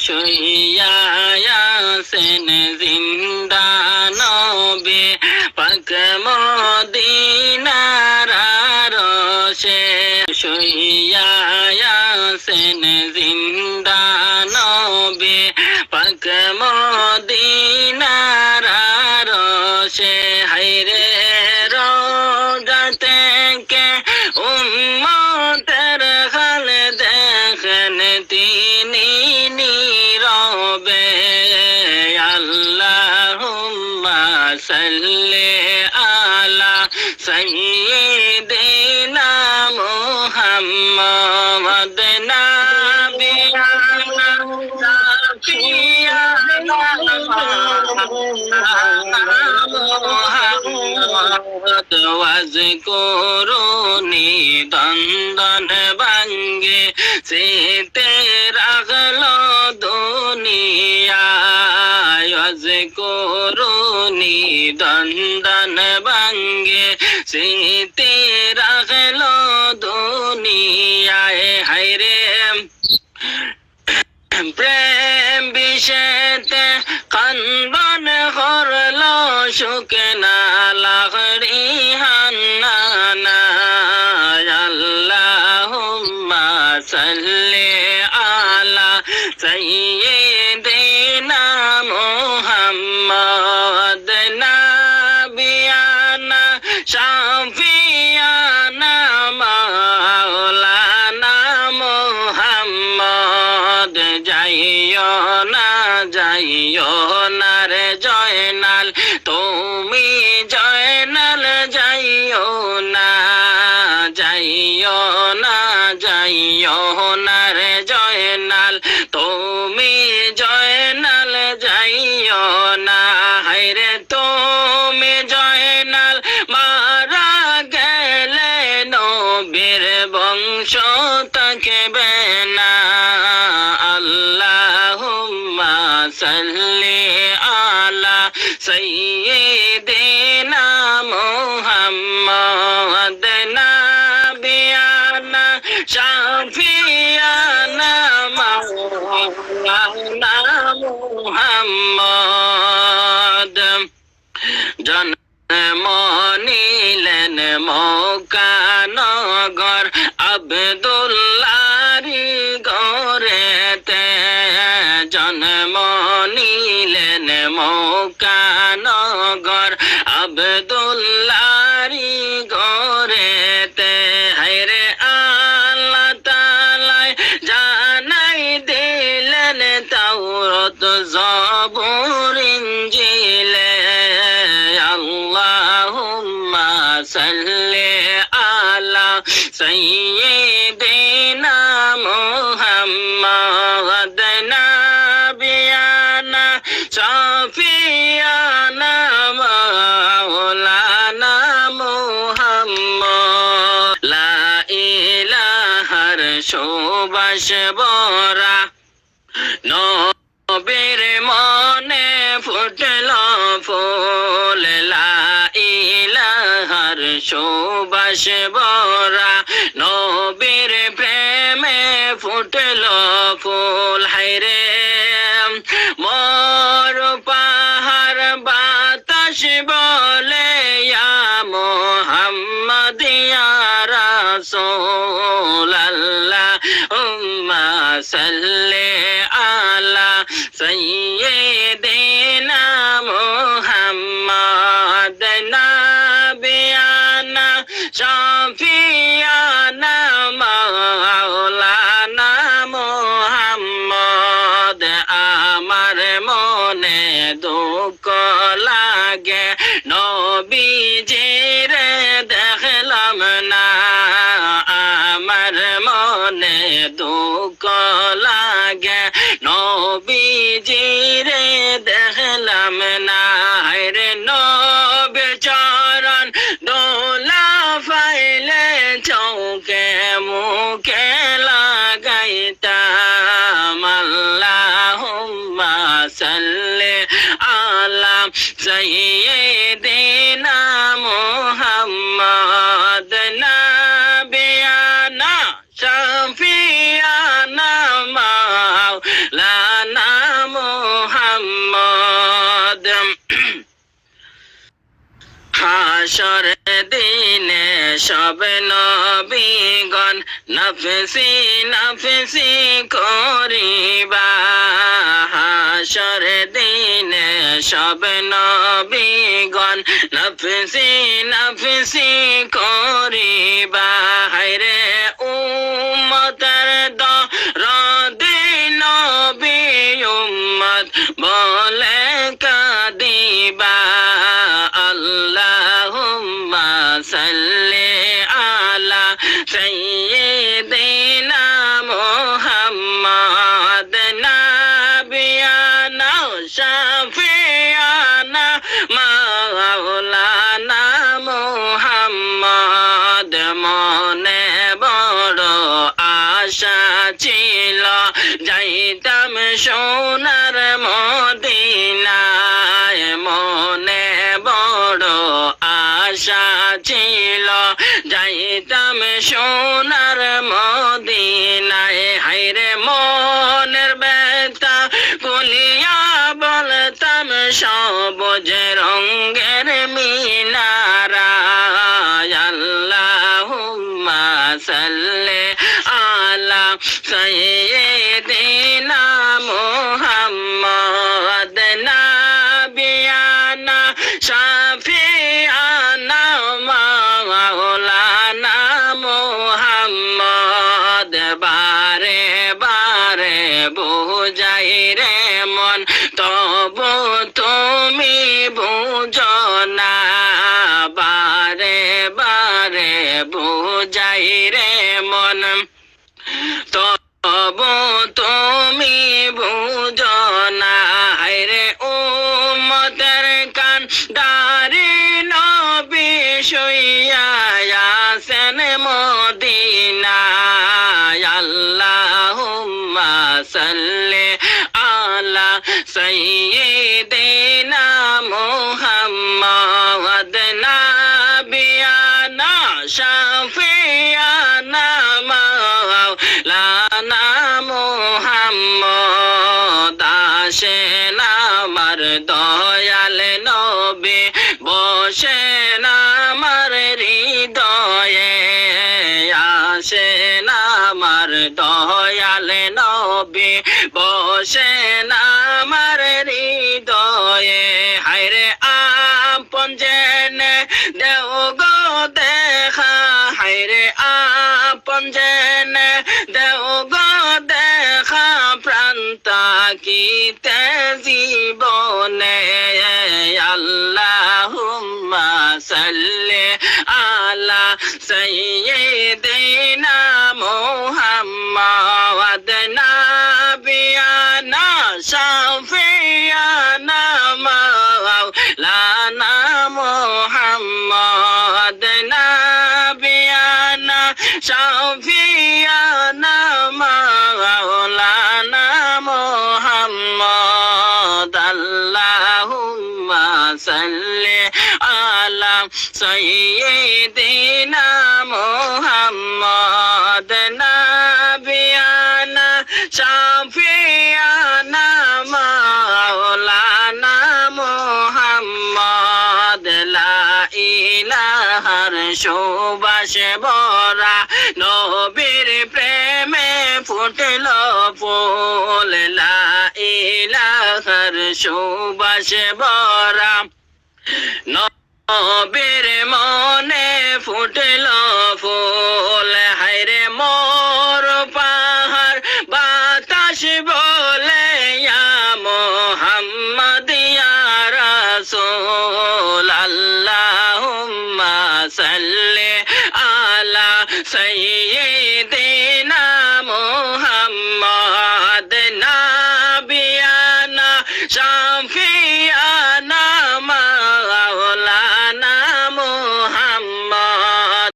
শুইয়া আছেন জিন্দা নবী পাক মদিনার আরশে শুইয়া আছেন জিন্দা নবী পাক মদিনার আরশে হায়রে রওজা থেকে উম্মতের হাল দেখেন তিনি নীরবে আল্লাহুম্মা সাল্লি আলা সাইয়্যিদিনা মুহাম্মদ নাবিয়ানা শাফিয়ানা মুহাম্মদ ওয়াজকুরুনি দন্দন ভাঙ্গে সেতে রাখলো দুনিয়ায় ওয়াজকুরুনি দন্দন ভাঙ্গে সেতে রাখলো দুনিয়ায় হায়রে প্রেম বিষেতে কান্দন করলো শুকনা লাকড়ি হান্নানা আল্লাহুম্মা সাল্লি আলা সাইয়্যিদিনা মুহাম্মদ নাবিয়ানা শাফিয়ানা মাওলানা মুহাম্মদ যাইও না রে জয়নাল তুমি জয়নাল যাইও না রে জয়নাল তুমি জয়নাল যাইও না হায়রে তুমি জয়নাল মারা গেলে নবীর বংশ থাকবে না আল্লাহুম্মা সাল্লি আলা সাইয়্যিদিনা মুহাম্মদ নাবিয়ানা শাফিয়ানা মাওলানা মুহাম্মদ জন্ম নিলেন মক্কা নগর আব্দুল্লাহরি ঘরেতে জন্ম নিলেন মক্কা নগর আব্দুল্লাহরি ঘরেতে হায়রে আল্লাহ তাআলা জানাই দিলেন তাওরাত জবুর ইনজিলে আল্লাহুম্মা সাল্লি আলা সাইয়্যিদিনা মুহাম্মদ নাবিয়ানা শাফিয়ানা মাওলানা মুহাম্মদ লা ইলাহার সুবাস বরা নবীর মনে ফুটল ফুল লা ইলাহার সুবাস বরা নবীর প্রেমে ফুটল ফুল হায়রে মোর পাহাড় বাতাস বলে ইয়া মুহাম্মদ ইয়া রাসূল আল্লাহুম্মা সাল্লি আলা সাইয়্যিদিনা মুহাম্মদ নাবিয়ানা শাফিয়ানা মাওলানা মুহাম্মদ আমার মনে দুঃখ লাগে নবীজির দেখলাম না আমার মনে দুঃখ লাগে নবীজির দেখলাম না রে নবীর চরণ দোলা ফাইলে চৌকে মুখে লাগাইতাম আল্লাহুম্মা সাল্লি আলা সাইয়্যিদিনা মুহাম্মদ নাবিয়ানা শাফিয়ানা মাওলানা হাসর দিনে সব নবীগণ নফসি নফসি করিবা হাসর দিনে সব নবীগণ নফসি নফসি করিবা হায়রে উম্মতের দরদে নবী উম্মত বলে কাঁদিবা আল্লাহুম্মা সাল্লি আলা সাইয়্যিদিনা মুহাম্মাদ নাবিয়ানা শাফিয়ানা মাওলানা মুহাম্মদ মনে বড় আশা ছিল যাইতাম সোনার মদিনায় মনে বড় আশা ছিল যাইতাম সোনার মদিনায় হায়রে মনের ব্যথা বলিয়া বলতাম সবুজ রঙের মিনারা আল্লাহুম্মা সাল্লি আলা সাইয়্যিদিনা মুহাম্মাদ নাবিয়ানা শাফিয়ানা মাওলানা মুহাম্মদ বারে বারে বুঝাই রে মন তবু তুমি বুঝো না বারে বারে বুঝাই রে মন তবু তুমি বুঝো না হায়রে উম্মতের কান দারি নবী শুইয়া আছেন মদিনায় আল্লাহুম্মা সাল্লি আলা সাইয়্যিদিনা মুহাম্মাদ নাবিয়ানা শাফিয়ানা মাওলানা মুহাম্মদ আসেন আমার দয়াল নবী বসেন আমার হৃদয়ে আসেন আমার দয়াল নবী বসেন আমার হৃদয়ে হায়রে আপন জেনে দেও গো দেখা হায়রে আপন জেনে দেও গো দেখা প্রাণ তাকিতে জীবনে আল্লাহুম্মা সাল্লি আলা সাইয়্যিদিনা মুহাম্মাদ নাবিয়ানা শাফিয়ানা মাওলানা মুহাম্মাদ নাবিয়ানা শাফিয়ানা মাওলানা মুহাম্মদ আল্লাহুম্মা সাল্লি আলা সাইয়্যিদিনা মুহাম্মাদ নাবিয়ানা শাফিয়ানা মাওলানা মুহাম্মদ লা ইলাহার সুবাস ভরা নবীর প্রেমে ফুটল ফুল লা ইলাহার সুবাস ভরা নবীর